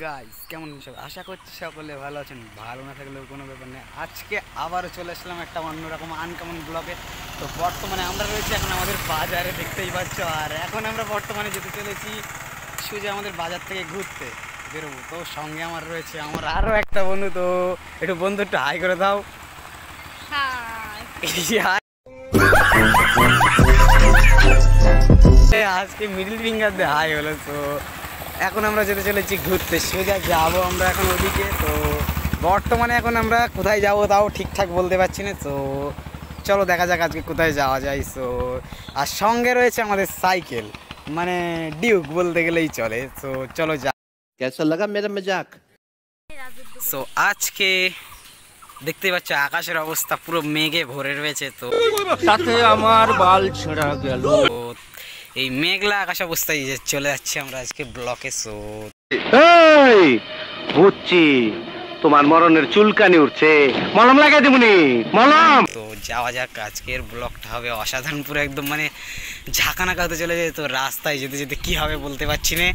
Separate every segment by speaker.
Speaker 1: Guys কেমন সব আশা করছি সকলে ভালো আছেন। ভালো না থাকলেও কোনো ব্যাপার নেই। আজকে আবারও চলে আসলাম একটা অন্যরকম আনকমন ব্লগে। তো বর্তমানে আমরা রয়েছি এখন আমাদের বাজারে, দেখতেই পাচ্ছ। আর এখন আমরা বর্তমানে যেতে চলেছি সোজা আমাদের বাজার থেকে ঘুরতে বেরোবো। তো সঙ্গে আমার রয়েছে আমার আরও একটা বন্ধু। তো একটু বন্ধু একটু হাই করে দাও। আজকে মিডল ফিঙ্গার দিয়ে হাই হলো। তো এখন আমরা যেতে চলেছি ঘুরতে, সোজা যাবো আমরা এখন ওদিকে। তো বর্তমানে এখন আমরা কোথায় যাবো তাও ঠিকঠাক বলতে পারছি না। তো চলো দেখা যাক আজকে কোথায় যাওয়া যায়। সো আর সঙ্গে রয়েছে আমাদের সাইকেল, মানে ডিউক বলতে গেলেই চলে। তো চলো যা।
Speaker 2: कैसा लगा मेरा मजाक?
Speaker 1: সো আজকে দেখতেই পাচ্ছ আকাশের অবস্থা পুরো মেঘে ভরে রয়েছে। তো
Speaker 2: তাতে আমার বাল ছেঁড়া গেল।
Speaker 1: এই মেঘলা আকাশ অবস্থায় চলে যাচ্ছে আমরা আজকে ব্লকে। সো
Speaker 3: এই বুঝছি তোমার মরণের চুলকানি উঠছে, মলম লাগাই দেবনি মলম।
Speaker 1: তো যাওয়া যাক, আজকের ব্লগটা হবে অসাধারণ, পুরো একদম মানে ঝাঁকানাকা হতে চলে যায়। তো রাস্তায় যেতে যেতে কী হবে বলতে পারছি না।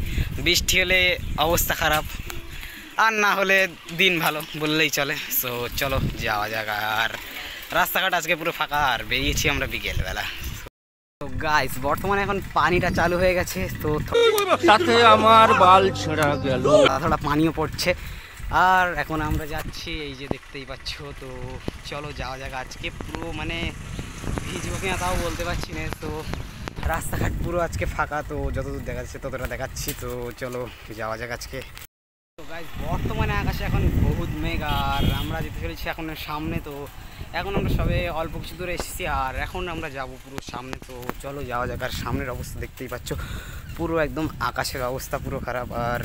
Speaker 1: বৃষ্টি হলে অবস্থা খারাপ, আর না হলে দিন ভালো বললেই চলে। সো চলো যাওয়া যাক। আর রাস্তাঘাট আজকে পুরো ফাঁকা, আর বেরিয়েছি আমরা বিকেলবেলা। তো গাইস বর্তমানে এখন পানিটা চালু হয়ে গেছে। তো
Speaker 2: তাতে আমার বাল ছেঁড়া গেল।
Speaker 1: থোড়া পানিও পড়ছে। আর এখন আমরা যাচ্ছি, এই যে দেখতেই পাচ্ছ। তো চলো যাওয়া যাক। আজকে পুরো মানে ভিজবো কিনা তাও বলতে পারছি না। তো রাস্তাঘাট পুরো আজকে ফাঁকা, তো যতদূর দেখা যাচ্ছে ততটা দেখাচ্ছি। তো চলো যাওয়া যাক আজকে। তো গাইস বর্তমানে আকাশে এখন বহুত মেঘ, আর আমরা যেতে চলেছি এখন সামনে। তো এখন আমরা সবে অল্প কিছু দূরে এসেছি, আর এখন আমরা যাব পুরো সামনে। তো চলো যাওয়া যাক। আর সামনের অবস্থা দেখতেই পাচ্ছ, পুরো একদম আকাশের অবস্থা পুরো খারাপ। আর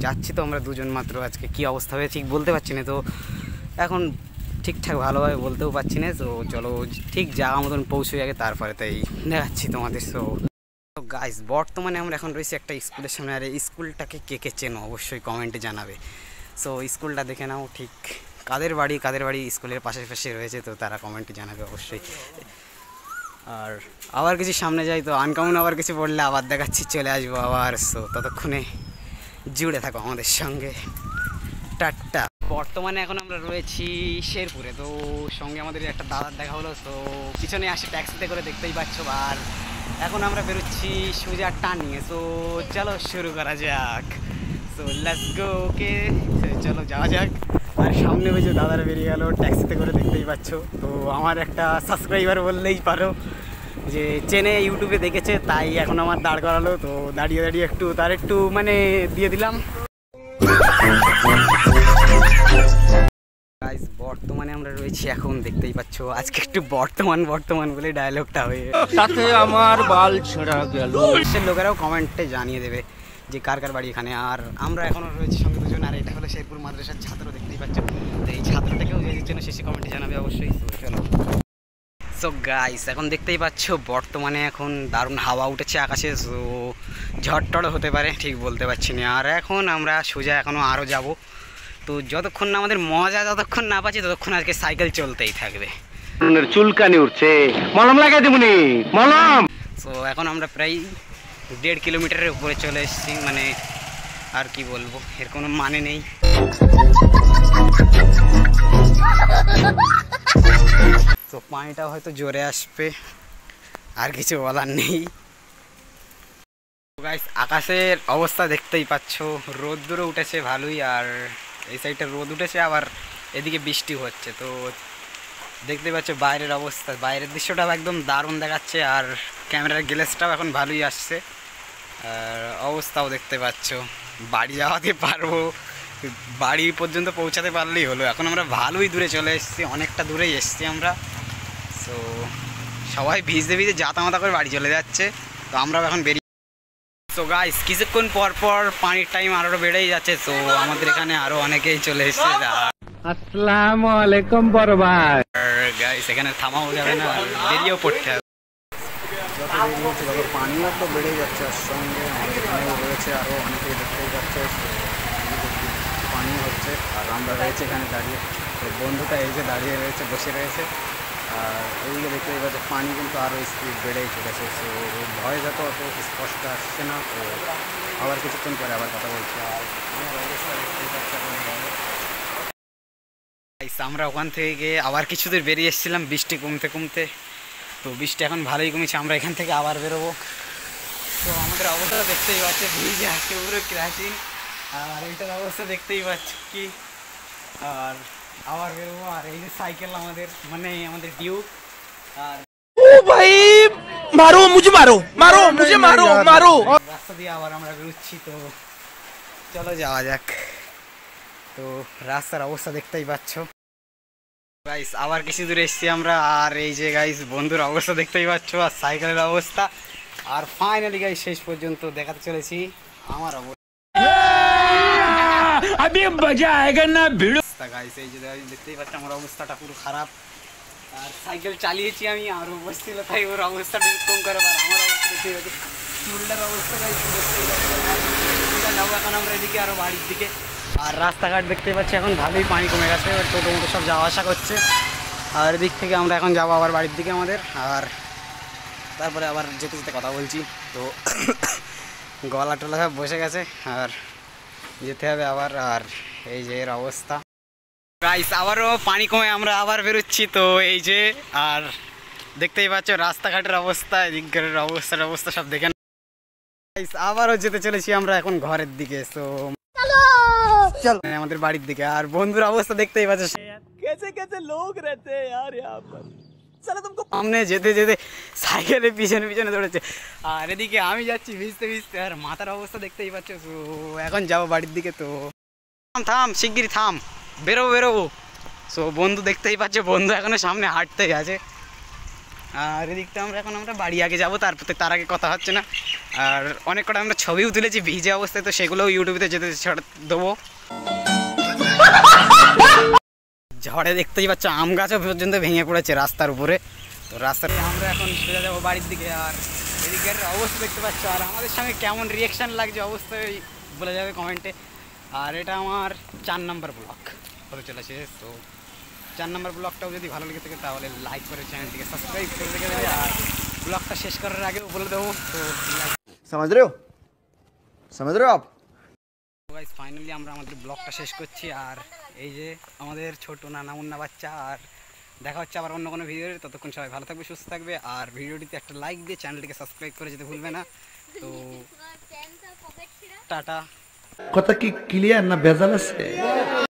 Speaker 1: যাচ্ছি তো আমরা দুজন মাত্র, আজকে কি অবস্থা হবে ঠিক বলতে পারছি না। তো এখন ঠিকঠাক ভালোভাবে বলতেও পারছি না। তো চলো ঠিক জায়গা মতন পৌঁছে আগে, তারপরে তাই দেখাচ্ছি তোমাদের। তো গাইস বর্তমানে আমরা এখন রয়েছি একটা স্কুলের সামনে। আর এই স্কুলটাকে কে কে চেনো অবশ্যই কমেন্টে জানাবে। সো স্কুলটা দেখে নাও, ঠিক কাদের বাড়ি স্কুলের পাশে রয়েছে, তো তারা কমেন্টে জানাবে অবশ্যই। আর আবার কিছু সামনে যাই, তো আনকমন আবার কিছু পড়লে আবার দেখাচ্ছি, চলে আসবো আবার। সো ততক্ষণে জুড়ে থাকো আমাদের সঙ্গে। টাটা। বর্তমানে এখন আমরা রয়েছি শেরপুরে। তো সঙ্গে আমাদের একটা দাদার দেখা হলো। তো পিছনে আসি ট্যাক্সিতে করে, দেখতেই পাচ্ছ। আর এখন আমরা বেরোচ্ছি সোজা টার্নিংয়ে। সো চলো শুরু করা যাক। So let's go. ওকে চলো যাওয়া যাক। আর সামনে ওই যে দাদারা বেরিয়ে গেল ট্যাক্সিতে করে, দেখতেই পাচ্ছ। তো আমার একটা সাবস্ক্রাইবার বললেই পারো, যে চেনে, ইউটিউবে দেখেছে, তাই এখন আমার দাঁড় করালো। তো দাঁড়িয়ে একটু তার একটু মানে দিয়ে দিলাম। গাইস বর্তমানে আমরা রয়েছি এখন, দেখতেই পাচ্ছ। আজকে একটু বর্তমান বলে ডায়লগটা হয়ে,
Speaker 2: তাতে আমার বাল ছেঁড়া গেল।
Speaker 1: লোকেরাও কমেন্টে জানিয়ে দেবে যে কার বাড়ি এখানে। আর আমরা এখনও রয়েছি সঙ্গে দুজন। আর এটা হলো শেরপুর মাদ্রাসার ছাত্র, দেখতেই পাচ্ছ। তো এই ছাত্রটাকেও যে জন্য শেষে কমেন্টে জানাবে অবশ্যই। চলো। সো গাইস এখন দেখতেই পাচ্ছ বর্তমানে এখন দারুণ হাওয়া উঠেছে আকাশে। সো ঝড়টড় হতে পারে, ঠিক বলতে পারছি না। আর এখন আমরা সোজা এখনও আরও যাব। তো যতক্ষণ না আমাদের মজা যতক্ষণ না পাচ্ছি, ততক্ষণ আজকে সাইকেল চলতেই থাকবে।
Speaker 3: মরণের চুলকানি উঠছে, মলম লাগাই দেবনি মলম।
Speaker 1: সো এখন আমরা প্রায় 1.5 কিলোমিটারের উপরে চলে এসেছি। মানে আর কি বলবো, এর কোনো মানে নেই। তো পানিটা হয়তো জোরে আসবে, আর কিছু বলার নেই। গাইস আকাশের অবস্থা দেখতেই পাচ্ছ, রোদ্দুরও উঠেছে ভালোই। আর এই সাইডটা রোদ উঠেছে, আবার এদিকে বৃষ্টি হচ্ছে। তো দেখতে পাচ্ছ বাইরের অবস্থা, বাইরের দৃশ্যটাও একদম দারুণ দেখাচ্ছে। আর ক্যামেরার গ্লেসটাও এখন ভালোই আসছে। আর অবস্থাও দেখতে পাচ্ছ, বাড়ি যাওয়াতে পারবো, বাড়ি পর্যন্ত পৌঁছাতে পারলেই হলো। এখন আমরা ভালোই দূরে চলে এসেছি, অনেকটা দূরেই এসেছি আমরা। সো সবাই ভিজতে জাতামাতা করে বাড়ি চলে যাচ্ছে। তো আমরাও এখন বেরিয়ে। সো গাইস কিছুক্ষণ পর পানির টাইম আরও বেড়েই যাচ্ছে। তো আমাদের এখানে আরও অনেকেই চলে এসেছে।
Speaker 2: আসসালামু আলাইকুম বড় ভাই।
Speaker 1: গাইস এখানে থামাও যাবে না, বেরিয়েও পড়তে হবে। যত দেরি হচ্ছে তত পানিও তো বেড়েই যাচ্ছে। আর সঙ্গে আমাদের এখানেও রয়েছে আরও অনেকেই, দেখতেই যাচ্ছে পানি হচ্ছে। আর আমরা রয়েছে এখানে দাঁড়িয়ে। তো বন্ধুটা এই যে দাঁড়িয়ে রয়েছে, বসে রয়েছে। আর এইদিকে দেখতেই পাচ্ছি পানি কিন্তু আরও স্পিড বেড়েই চলেছে। সো ভয় যত অত স্পষ্ট আসছে না। তো আবার কিছুক্ষণ পরে আবার কথা বলছি। আর আমার অবস্থা দেখতেই পাচ্ছি এখন আমরা ওখান থেকে গিয়ে আবার কিছু দূর বেরিয়ে এসেছিলাম বৃষ্টি কমতে কমতে। তো বৃষ্টি এখন ভালোই কমেছে, আমরা এখান থেকে আবার বেরোবো। তো আমাদের অবস্থা দেখতেই পাচ্ছে ভিজে আসছে পুরো ক্র্যাশিং। আর এইটার অবস্থা দেখতেই পাচ্ছি কি। আর আবার বেরোবো। আর এই যে সাইকেল আমাদের মানে আমাদের ডিউক। আর
Speaker 2: ও ভাই মারো মুঝে মারো মারো মুঝে মারো মারো।
Speaker 1: রাস্তা দিয়ে আবার আমরা বেরোচ্ছি। তো চলো যাওয়া যাক। তো রাস্তার অবস্থা দেখতেই পাচ্ছ গাইস, আবার কিছু দূরে এসেছি আমরা। আর এই যে গাইস বন্ধুর অবস্থা দেখতেই পাচ্ছ, আর সাইকেলের অবস্থা। আর ফাইনালি গাইস শেষ পর্যন্ত দেখাতে চলেছি আমার অবস্থা। গাইস এই যে দেখতেই পাচ্ছ আমার অবস্থাটা পুরো খারাপ। আর সাইকেল চালিয়েছি আমি, আর বসছিল তাই ওর অবস্থাটা কম করে। আর আমার অবস্থা দেখতেই পাচ্ছি, চুলটার অবস্থা গাইস যাবো এখন আমরা এদিকে আরো বাড়ির দিকে। আর রাস্তাঘাট দেখতে পাচ্ছি এখন ভালোই পানি কমে গেছে, টোটো মোটো সব যাওয়া আসা করছে। আর এদিক থেকে আমরা এখন যাবো আবার বাড়ির দিকে আমাদের। আর তারপরে আবার যেতে যেতে কথা বলছি। তো গলা টলা সব বসে গেছে, আর যেতে হবে আবার। আর এই যে এর অবস্থা গাইস, আবারও পানি কমে আমরা আবার বেরোচ্ছি। তো এই যে আর দেখতেই পাচ্ছ রাস্তাঘাটের অবস্থা, এদিকের অবস্থা সব দেখেন গাইস। আবারও যেতে চলেছি আমরা এখন ঘরের দিকে। তো চল আমাদের বাড়ির দিকে। আর বন্ধুর অবস্থা দেখতেই পাচ্ছ,
Speaker 2: कैसे कैसे लोग रहते हैं यार यहाँ पर। साला तुमको
Speaker 1: সামনে যেতে যেতে সাইকেলের পিছনে পিছনে দৌড়েছে। আর এদিকে আমি যাচ্ছি ভিজতে ভিজতে। আর মাথার অবস্থা দেখতেই পাচ্ছ। তো এখন যাবো বাড়ির দিকে। তো থাম শিগগিরই থাম, বেরোবো। সো বন্ধু দেখতেই পাচ্ছ, বন্ধু এখনো সামনে হাঁটতে গেছে। আর এদিকটা আমরা বাড়ি আগে যাবো, তার আগে কথা হচ্ছে না। আর অনেক কটা আমরা ছবিও তুলেছি ভিজে অবস্থায়, তো সেগুলোও ইউটিউবে যেতে ছেড়ে দেবো। ঝড়ে দেখতেই পাচ্ছ আম গাছও পর্যন্ত ভেঙে পড়েছে রাস্তার উপরে। তো রাস্তায় আমরা এখন সোজা যাবো বাড়ির দিকে। আর এদিকের অবস্থা দেখতে পাচ্ছ, আর আমাদের সঙ্গে কেমন রিয়াকশান লাগছে অবশ্যই বলে যাবে কমেন্টে। আর এটা আমার 4 নম্বর ব্লগ হতে চলেছে। তো 4 নম্বর ব্লগটাও যদি ভালো লেগে থাকে তাহলে লাইক করে চ্যানেলটিকে সাবস্ক্রাইব করে রেখে দেবে। আর ব্লগটা শেষ করার আগেও বলে দেবো। তো
Speaker 4: समझ रहे हो आप।
Speaker 1: গাইস ফাইনালি আমরা আমাদের ব্লগটা শেষ করছি। আর এই যে আমাদের ছোট নানা মুন্না বাচ্চা। আর দেখা হচ্ছে আবার অন্য কোনো ভিডিওতে। ততক্ষণ সবাই ভালো থাকবে, সুস্থ থাকবে। আর ভিডিওটিতে একটা লাইক দিয়ে চ্যানেলটিকে সাবস্ক্রাইব করে যেতে ভুলবে না। তো টাটা।
Speaker 5: কথা কি ক্লিয়ার না ভেজাল আছে?